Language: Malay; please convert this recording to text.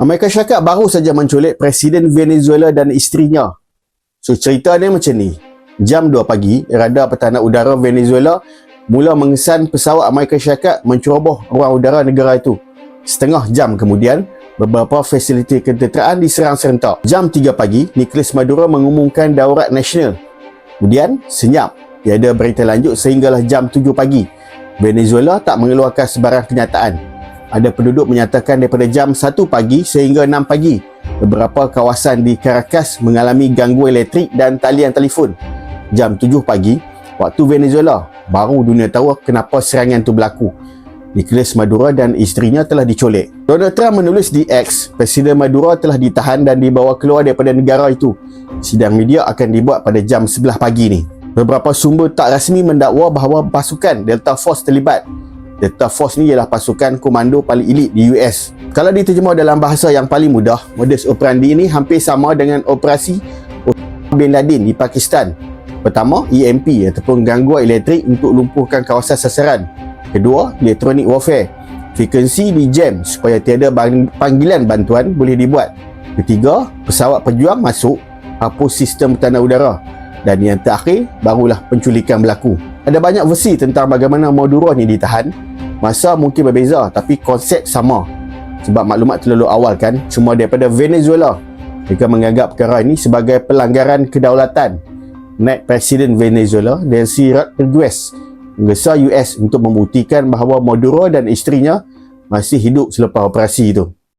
Amerika Syarikat baru saja menculik Presiden Venezuela dan isterinya. So, cerita dia macam ni. Jam 2 pagi, Radar Pertahanan Udara Venezuela mula mengesan pesawat Amerika Syarikat menceroboh ruang udara negara itu. Setengah jam kemudian, beberapa fasiliti ketenteraan diserang serentak. Jam 3 pagi, Nicolas Maduro mengumumkan daurat nasional. Kemudian, senyap. Tiada berita lanjut sehinggalah jam 7 pagi. Venezuela tak mengeluarkan sebarang kenyataan. Ada penduduk menyatakan daripada jam 1 pagi sehingga 6 pagi, beberapa kawasan di Caracas mengalami gangguan elektrik dan talian telefon. Jam 7 pagi, waktu Venezuela, baru dunia tahu kenapa serangan itu berlaku. Nicolas Maduro dan isterinya telah diculik. Donald Trump menulis di X, Presiden Maduro telah ditahan dan dibawa keluar daripada negara itu. Sidang media akan dibuat pada jam 11 pagi ni. Beberapa sumber tak rasmi mendakwa bahawa pasukan Delta Force terlibat. Delta Force ni ialah pasukan komando paling elit di US. Kalau diterjemah dalam bahasa yang paling mudah, modus operandi ini hampir sama dengan operasi Bin Laden di Pakistan. Pertama, EMP ataupun gangguan elektrik untuk lumpuhkan kawasan sasaran. Kedua, electronic warfare. Frekuensi di jam supaya tiada panggilan bantuan boleh dibuat. Ketiga, pesawat pejuang masuk, hapus sistem pertahanan udara. Dan yang terakhir, barulah penculikan berlaku. Ada banyak versi tentang bagaimana Maduro ni ditahan. Masa mungkin berbeza tapi konsep sama. Sebab maklumat terlalu awal kan, semua daripada Venezuela. Mereka menganggap perkara ini sebagai pelanggaran kedaulatan. Naib Presiden Venezuela, Delcy Rodriguez, menggesa US untuk membuktikan bahawa Maduro dan isterinya masih hidup selepas operasi itu.